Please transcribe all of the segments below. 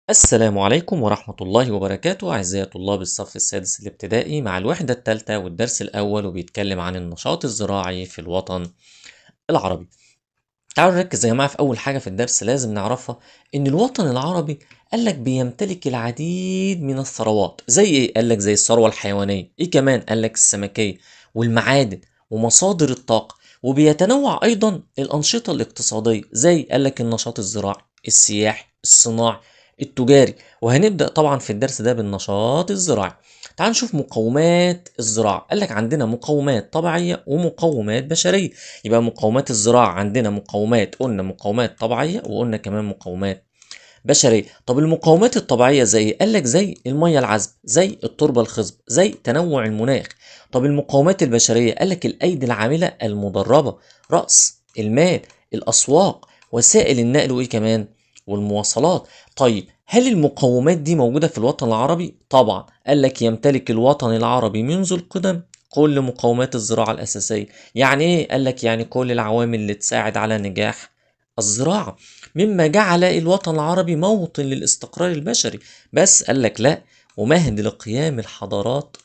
السلام عليكم ورحمة الله وبركاته أعزائي طلاب الصف السادس الابتدائي مع الوحدة الثالثة والدرس الأول وبيتكلم عن النشاط الزراعي في الوطن العربي. تعالوا نركز يا جماعة في أول حاجة في الدرس لازم نعرفها إن الوطن العربي قالك بيمتلك العديد من الثروات زي إيه؟ قالك زي الثروة الحيوانية، إيه كمان؟ قالك السمكية والمعادن ومصادر الطاقة، وبيتنوع أيضا الأنشطة الاقتصادية زي قالك النشاط الزراعي، السياحي، الصناعي، التجاري. وهنبدأ طبعا في الدرس ده بالنشاط الزراعي. تعال نشوف مقومات الزراعة. قالك عندنا مقومات طبيعية ومقومات بشرية. يبقى مقومات الزراعة عندنا مقومات، قلنا مقومات طبيعية وقلنا كمان مقومات بشرية. طب المقومات الطبيعية زي قال لك زي المية العذبة، زي التربة الخصبة، زي تنوع المناخ. طب المقومات البشرية قال لك الأيدي العاملة المدربة، رأس المال، الأسواق، وسائل النقل، وإيه كمان؟ والمواصلات. طيب هل المقومات دي موجودة في الوطن العربي؟ طبعا. قال لك يمتلك الوطن العربي منذ القدم كل مقومات الزراعة الأساسية. يعني إيه؟ قال لك يعني كل العوامل اللي تساعد على نجاح الزراعة، مما جعل الوطن العربي موطن للاستقرار البشري. بس قال لك لا، ومهد لقيام الحضارات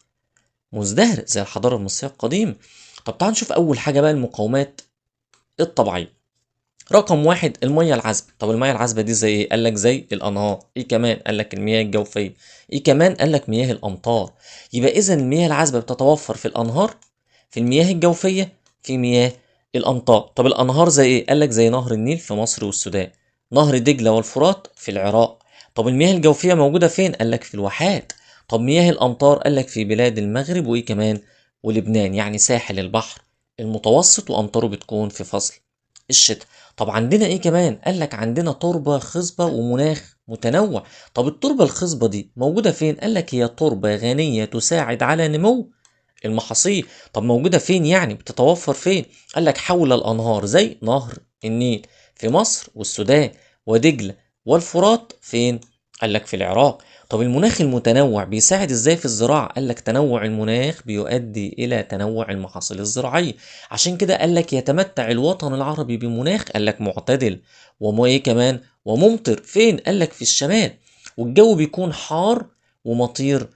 مزدهرة زي الحضارة المصرية القديمة. طب تعال نشوف أول حاجة بقى المقومات الطبيعية. رقم واحد المية العذبة. طب المية العذبة دي زي ايه؟ قال لك زي الأنهار. ايه كمان؟ قال لك المياه الجوفية. ايه كمان؟ قال لك مياه الأمطار. يبقى إذا المياه العذبة بتتوفر في الأنهار، في المياه الجوفية، في مياه الأمطار. طب الأنهار زي ايه؟ قال لك زي نهر النيل في مصر والسودان، نهر دجلة والفرات في العراق. طب المياه الجوفية موجودة فين؟ قال لك في الواحات. طب مياه الأمطار قال لك في بلاد المغرب وإيه كمان؟ ولبنان، يعني ساحل البحر المتوسط، وأمطاره بتكون في فصل الشتاء. طب عندنا ايه كمان؟ قال لك عندنا تربة خصبة ومناخ متنوع. طب التربة الخصبة دي موجودة فين؟ قال لك هي تربة غنية تساعد على نمو المحاصيل. طب موجودة فين يعني؟ بتتوفر فين؟ قال لك حول الأنهار زي نهر النيل في مصر والسودان، ودجلة والفرات فين؟ قال لك في العراق. طب المناخ المتنوع بيساعد ازاي في الزراعة؟ قال لك تنوع المناخ بيؤدي إلى تنوع المحاصيل الزراعية. عشان كده قال لك يتمتع الوطن العربي بمناخ قال لك معتدل ايه كمان؟ وممطر فين؟ قال لك في الشمال. والجو بيكون حار ومطير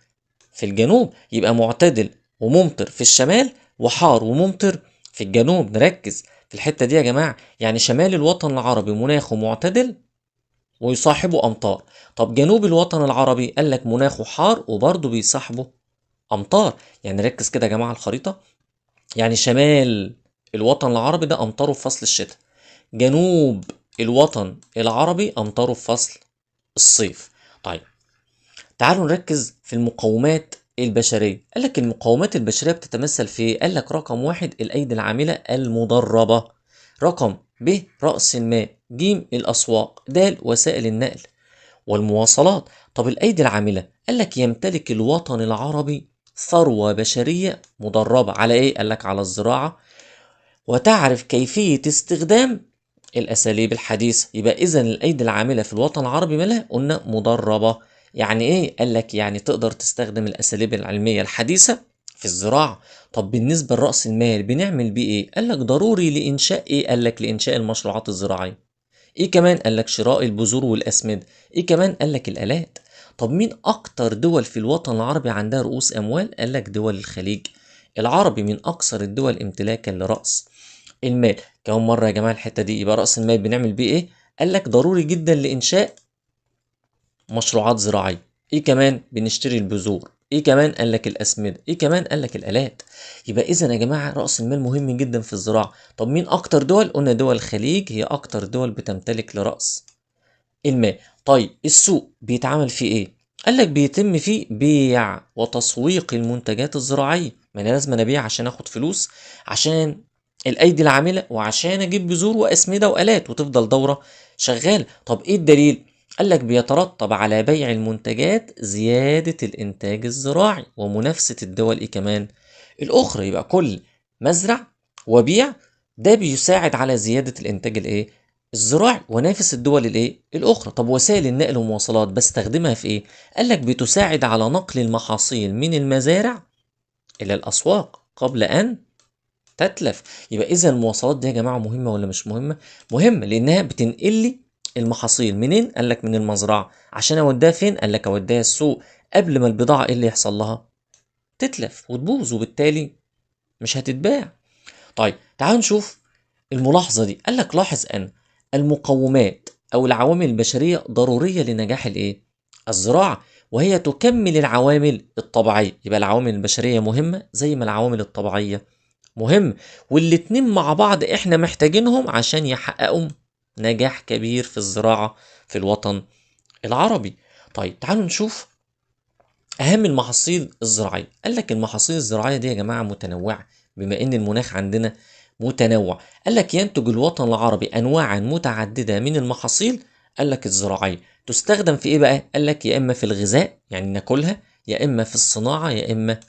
في الجنوب. يبقى معتدل وممطر في الشمال، وحار وممطر في الجنوب. نركز في الحتة دي يا جماعة. يعني شمال الوطن العربي مناخه معتدل ويصاحبه أمطار. طب جنوب الوطن العربي قال لك مناخه حار وبرضه بيصاحبه أمطار. يعني ركز كده يا جماعة الخريطة. يعني شمال الوطن العربي ده أمطاره في فصل الشتاء، جنوب الوطن العربي أمطاره في فصل الصيف. طيب تعالوا نركز في المقومات البشرية. قال لك المقومات البشرية بتتمثل في إيه؟ قال لك رقم واحد الأيدي العاملة المدربة، رقم ب رأس المال، ج الأسواق، د وسائل النقل والمواصلات. طب الأيدي العاملة قال لك يمتلك الوطن العربي ثروة بشرية مدربة على إيه؟ قال لك على الزراعة، وتعرف كيفية استخدام الأساليب الحديثة. يبقى إذا الأيدي العاملة في الوطن العربي مالها؟ قلنا مدربة. يعني إيه؟ قال لك يعني تقدر تستخدم الأساليب العلمية الحديثة في الزراعة. طب بالنسبة لرأس المال بنعمل بيه إيه؟ قال لك ضروري لإنشاء إيه؟ قال لك لإنشاء المشروعات الزراعية. إيه كمان؟ قال لك شراء البذور والأسمدة. إيه كمان؟ قال لك الآلات. طب مين أكتر دول في الوطن العربي عندها رؤوس أموال؟ قال لك دول الخليج العربي من أكثر الدول امتلاكا لرأس المال. كمان مرة يا جماعة الحتة دي. يبقى رأس المال بنعمل بيه ايه؟ قال لك ضروري جدا لإنشاء مشروعات زراعية. ايه كمان؟ بنشتري البذور. ايه كمان؟ قال لك الأسمدة. ايه كمان؟ قال لك الآلات. يبقى إذا يا جماعة رأس المال مهم جدا في الزراعة. طب مين أكتر دول؟ قلنا دول الخليج هي أكتر دول بتمتلك لرأس المال. طيب السوق بيتعمل فيه ايه؟ قال لك بيتم فيه بيع وتسويق المنتجات الزراعية. ما انا لازم ابيع عشان اخد فلوس، عشان الايدي العاملة، وعشان اجيب بذور واسمدة والات، وتفضل دورة شغالة. طب ايه الدليل؟ قال لك بيترتب على بيع المنتجات زيادة الانتاج الزراعي ومنافسة الدول ايه كمان الاخرى. يبقى كل مزرع وبيع ده بيساعد على زيادة الانتاج الايه الزراعي ونافس الدول الايه الاخرى. طب وسائل النقل والمواصلات بستخدمها في ايه؟ قال لك بتساعد على نقل المحاصيل من المزارع الى الاسواق قبل ان تتلف. يبقى اذا المواصلات دي يا جماعه مهمه ولا مش مهمه؟ مهمه، لانها بتنقل لي المحاصيل منين؟ قال لك من المزرعة. عشان اوديها فين؟ قال لك اوديها السوق قبل ما البضاعة ايه اللي يحصل لها؟ تتلف وتبوظ، وبالتالي مش هتتباع. طيب تعالوا نشوف الملاحظة دي. قال لك لاحظ أن المقومات أو العوامل البشرية ضرورية لنجاح الإيه؟ الزراعة، وهي تكمل العوامل الطبيعية. يبقى العوامل البشرية مهمة زي ما العوامل الطبيعية مهم، والاتنين مع بعض احنا محتاجينهم عشان يحققوا نجاح كبير في الزراعة في الوطن العربي. طيب تعالوا نشوف أهم المحاصيل الزراعية. قال لك المحاصيل الزراعية دي يا جماعة متنوعة، بما إن المناخ عندنا متنوع. قال لك ينتج الوطن العربي أنواعا متعددة من المحاصيل، قال لك الزراعية، تستخدم في إيه بقى؟ قال لك يا إما في الغذاء يعني ناكلها، يا إما في الصناعة، يا إما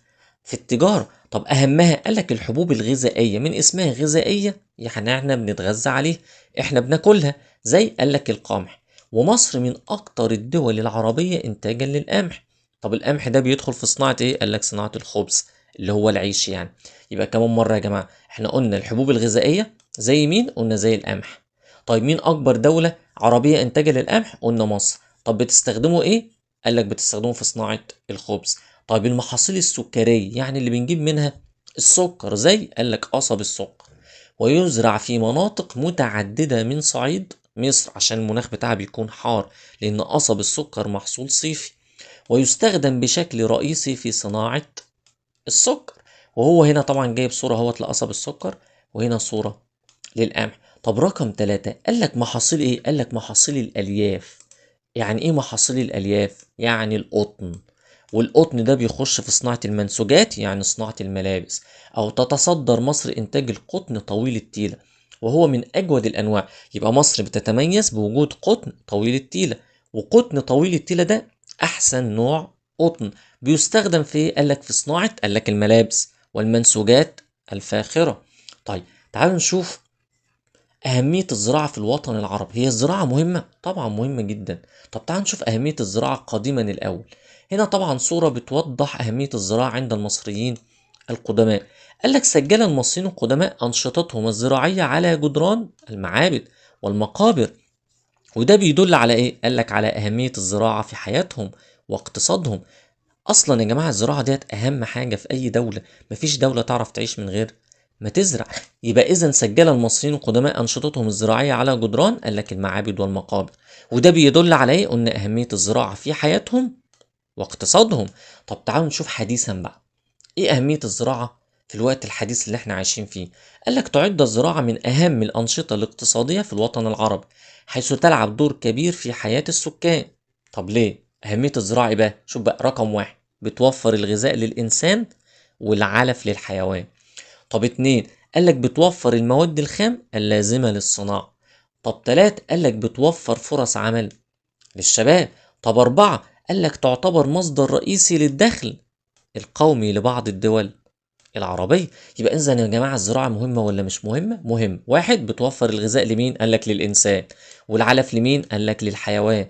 في التجارة. طب أهمها قال لك الحبوب الغذائية، من اسمها غذائية يعني احنا بنتغذى عليه، احنا بناكلها. زي قال لك القمح، ومصر من أكتر الدول العربية إنتاجا للقمح. طب القمح ده بيدخل في صناعة ايه؟ قال لك صناعة الخبز اللي هو العيش يعني. يبقى كمان مرة يا جماعة احنا قلنا الحبوب الغذائية زي مين؟ قلنا زي القمح. طيب مين أكبر دولة عربية إنتاجا للقمح؟ قلنا مصر. طب بتستخدمه ايه؟ قال لك بتستخدمه في صناعة الخبز. طيب المحاصيل السكرية يعني اللي بنجيب منها السكر، زي قال لك قصب السكر، ويزرع في مناطق متعددة من صعيد مصر عشان المناخ بتاعها بيكون حار، لأن قصب السكر محصول صيفي، ويستخدم بشكل رئيسي في صناعة السكر. وهو هنا طبعا جايب صورة اهوت لقصب السكر، وهنا صورة للقمح. طب رقم 3 قال لك محاصيل ايه؟ قال لك محاصيل الألياف. يعني ايه محاصيل الألياف؟ يعني القطن. والقطن ده بيخش في صناعة المنسوجات يعني صناعة الملابس. أو تتصدر مصر إنتاج القطن طويل التيلة، وهو من أجود الأنواع. يبقى مصر بتتميز بوجود قطن طويل التيلة، وقطن طويل التيلة ده أحسن نوع قطن. بيستخدم في قال لك في صناعة قال لك الملابس والمنسوجات الفاخرة. طيب تعالوا نشوف أهمية الزراعة في الوطن العربي. هي الزراعة مهمة؟ طبعا مهمة جدا. طب تعال نشوف أهمية الزراعة قديما الأول. هنا طبعا صورة بتوضح أهمية الزراعة عند المصريين القدماء. قال لك سجل المصريين القدماء أنشطتهم الزراعية على جدران المعابد والمقابر. وده بيدل على إيه؟ قال لك على أهمية الزراعة في حياتهم واقتصادهم. اصلا يا جماعه الزراعه ديت اهم حاجه في اي دوله. مفيش دوله تعرف تعيش من غير ما تزرع. يبقى اذا سجل المصريين القدماء انشطتهم الزراعيه على جدران قال لك المعابد والمقابر. وده بيدل على ايه؟ قلنا اهميه الزراعه في حياتهم واقتصادهم. طب تعالوا نشوف حديثا بقى ايه اهميه الزراعه في الوقت الحديث اللي احنا عايشين فيه. قال لك تعد الزراعه من اهم الانشطه الاقتصاديه في الوطن العربي، حيث تلعب دور كبير في حياه السكان. طب ليه أهمية الزراعة إيه بقى؟ شوف بقى رقم 1 بتوفر الغذاء للإنسان والعلف للحيوان. طب 2 قالك بتوفر المواد الخام اللازمة للصناعة. طب 3 قالك بتوفر فرص عمل للشباب. طب 4 قالك تعتبر مصدر رئيسي للدخل القومي لبعض الدول العربية. يبقى إذا يا جماعة الزراعة مهمة ولا مش مهمة؟ مهم. 1 بتوفر الغذاء لمين؟ قالك للإنسان. والعلف لمين؟ قالك للحيوان.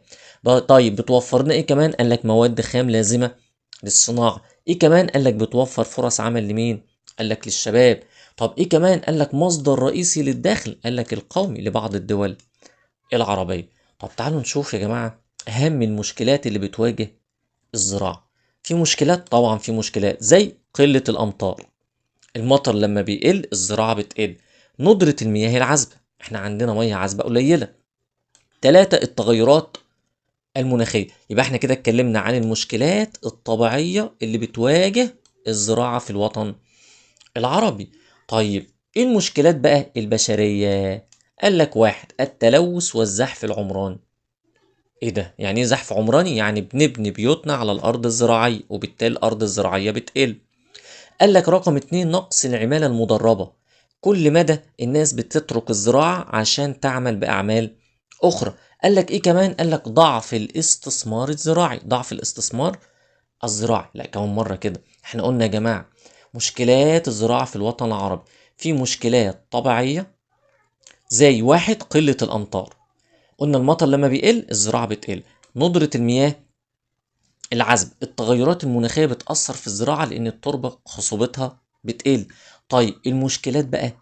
طيب بتوفر لنا إيه كمان؟ قالك مواد خام لازمة للصناعة. إيه كمان؟ قالك بتوفر فرص عمل لمين؟ قالك للشباب. طب إيه كمان؟ قالك مصدر رئيسي للدخل قالك القومي لبعض الدول العربية. طب تعالوا نشوف يا جماعة أهم المشكلات اللي بتواجه الزراعة. في مشكلات، طبعا في مشكلات زي قلة الأمطار. المطر لما بيقل الزراعة بتقل. ندرة المياه العذبة، احنا عندنا مياه عذبة قليلة. 3 التغيرات المناخية. يبقى احنا كده اتكلمنا عن المشكلات الطبيعية اللي بتواجه الزراعة في الوطن العربي. طيب ايه المشكلات بقى البشرية؟ قال لك 1 التلوث والزحف العمراني. ايه ده؟ يعني ايه زحف عمراني؟ يعني بنبني بيوتنا على الارض الزراعية، وبالتالي الارض الزراعية بتقل. قال لك رقم 2 نقص العمالة المدربة. كل مدى الناس بتترك الزراعة عشان تعمل بأعمال أخرى. قال لك إيه كمان؟ قال لك ضعف الاستثمار الزراعي. ضعف الاستثمار الزراعي. لا كمان مرة كده احنا قلنا يا جماعة مشكلات الزراعة في الوطن العربي. في مشكلات طبيعية زي 1 قلة الأمطار، قلنا المطر لما بيقل الزراعة بتقل. ندرة المياه العزب. التغيرات المناخية بتأثر في الزراعة لأن التربة خصوبتها بتقل. طيب المشكلات بقى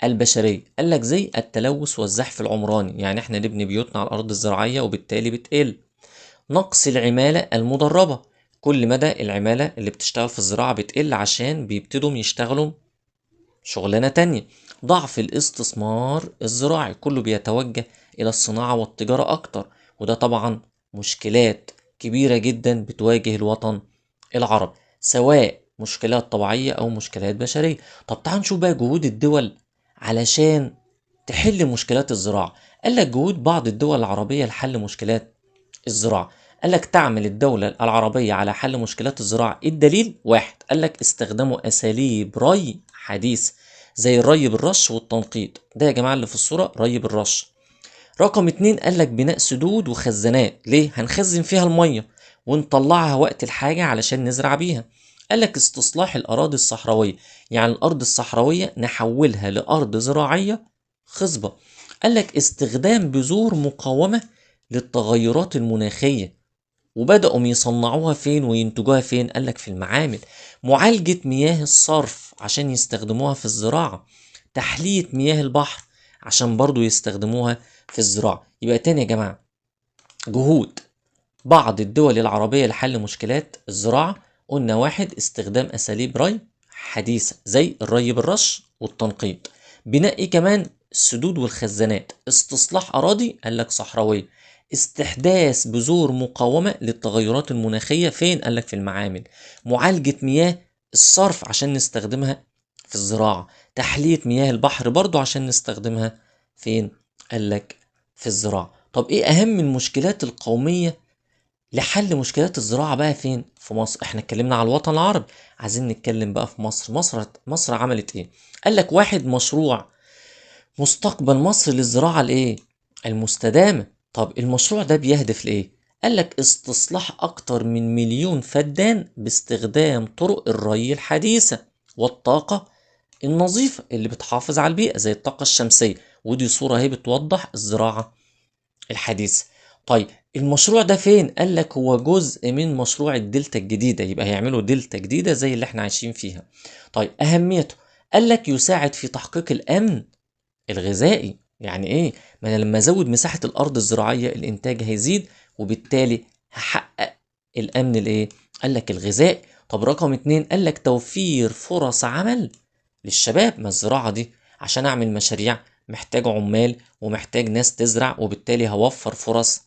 البشرية. قال لك زي التلوث والزحف العمراني، يعني احنا نبني بيوتنا على الأرض الزراعية وبالتالي بتقل. نقص العمالة المدربة، كل مدى العمالة اللي بتشتغل في الزراعة بتقل عشان بيبتدوا يشتغلوا شغلانة تانية. ضعف الاستثمار الزراعي، كله بيتوجه إلى الصناعة والتجارة أكتر، وده طبعا مشكلات كبيرة جدا بتواجه الوطن العربي، سواء مشكلات طبيعية أو مشكلات بشرية. طب تعال نشوف بقى جهود الدول علشان تحل مشكلات الزراعة. قال لك جهود بعض الدول العربية لحل مشكلات الزراعة. قال لك تعمل الدولة العربية على حل مشكلات الزراعة. الدليل واحد، قال لك استخدموا أساليب ري حديث زي الري بالرش والتنقيط. ده يا جماعة اللي في الصورة ري بالرش. رقم اتنين، قال لك بناء سدود وخزانات. ليه؟ هنخزن فيها المية ونطلعها وقت الحاجة علشان نزرع بيها. قال لك استصلاح الأراضي الصحراوية، يعني الأرض الصحراوية نحولها لأرض زراعية خصبة. قال لك استخدام بذور مقاومة للتغيرات المناخية، وبدأوا يصنعوها فين وينتجوها فين؟ قال لك في المعامل. معالجة مياه الصرف عشان يستخدموها في الزراعة. تحلية مياه البحر عشان برضو يستخدموها في الزراعة. يبقى تاني يا جماعة، جهود بعض الدول العربية لحل مشكلات الزراعة. قلنا واحد، استخدام أساليب ري حديثة زي الري بالرش والتنقيط. بناء إيه كمان؟ السدود والخزانات. استصلاح أراضي قال لك صحراوية. استحداث بذور مقاومة للتغيرات المناخية فين؟ قال لك في المعامل. معالجة مياه الصرف عشان نستخدمها في الزراعة. تحلية مياه البحر برضو عشان نستخدمها فين؟ قال لك في الزراعة. طب ايه اهم المشكلات القومية لحل مشكلات الزراعة بقى فين؟ في مصر. احنا اتكلمنا على الوطن العربي، عايزين نتكلم بقى في مصر. مصر عملت ايه؟ قال لك واحد، مشروع مستقبل مصر للزراعة الايه؟ المستدامة. طب المشروع ده بيهدف لايه؟ قال لك استصلاح اكتر من 1,000,000 فدان باستخدام طرق الري الحديثة والطاقة النظيفة اللي بتحافظ على البيئة زي الطاقة الشمسية. ودي صورة اهي بتوضح الزراعة الحديث. طيب المشروع ده فين؟ قال لك هو جزء من مشروع الدلتا الجديدة، يبقى هيعملوا دلتا جديدة زي اللي احنا عايشين فيها. طيب أهميته، قال لك يساعد في تحقيق الأمن الغذائي. يعني ايه؟ ما انا لما ازود مساحة الأرض الزراعية الإنتاج هيزيد، وبالتالي هحقق الأمن الايه؟ قال لك الغذائي. طب رقم اتنين، قال لك توفير فرص عمل للشباب. ما الزراعة دي عشان أعمل مشاريع محتاج عمال ومحتاج ناس تزرع، وبالتالي هوفر فرص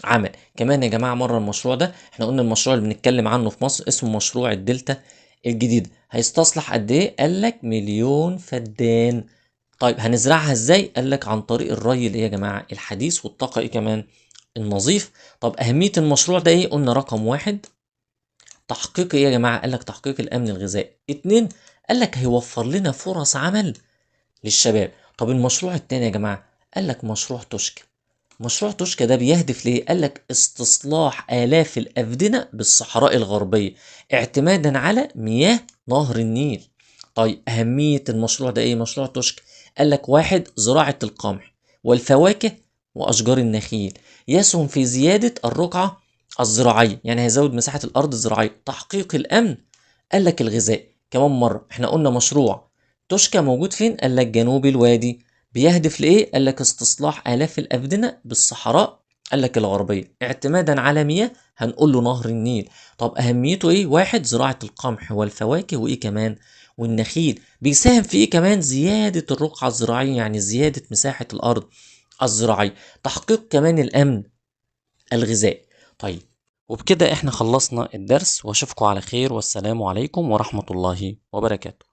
عمل. كمان يا جماعة مرة المشروع ده، احنا قلنا المشروع اللي بنتكلم عنه في مصر اسمه مشروع الدلتا الجديدة، هيستصلح قد ايه؟ قال لك 1,000,000 فدان. طيب هنزرعها ازاي؟ قال لك عن طريق الري اللي يا جماعة الحديث والطاقة ايه كمان؟ النظيف. طب أهمية المشروع ده ايه؟ قلنا رقم واحد، تحقيق ايه يا جماعة؟ قال لك تحقيق الأمن الغذائي. اتنين، قال لك هيوفر لنا فرص عمل للشباب. طب المشروع التاني يا جماعة، قال لك مشروع توشكا. مشروع توشكا ده بيهدف ليه؟ قال لك استصلاح آلاف الأفدنة بالصحراء الغربية اعتمادا على مياه نهر النيل. طيب أهمية المشروع ده إيه؟ مشروع توشكا قال لك واحد، زراعة القمح والفواكه وأشجار النخيل، يسهم في زيادة الرقعة الزراعية، يعني هيزود مساحة الأرض الزراعية. تحقيق الأمن قال لك الغذاء. كمان مرة احنا قلنا مشروع توشكا موجود فين؟ قال لك جنوب الوادي. بيهدف لإيه؟ قال لك استصلاح آلاف الأفدنة بالصحراء قال لك الغربية اعتمادا على مياه هنقول له نهر النيل. طب أهميته إيه؟ واحد، زراعة القمح والفواكه وإيه كمان؟ والنخيل. بيساهم في إيه كمان؟ زيادة الرقعة الزراعية، يعني زيادة مساحة الأرض الزراعية. تحقيق كمان الأمن الغذائي. طيب وبكده احنا خلصنا الدرس، واشوفكم على خير، والسلام عليكم ورحمة الله وبركاته.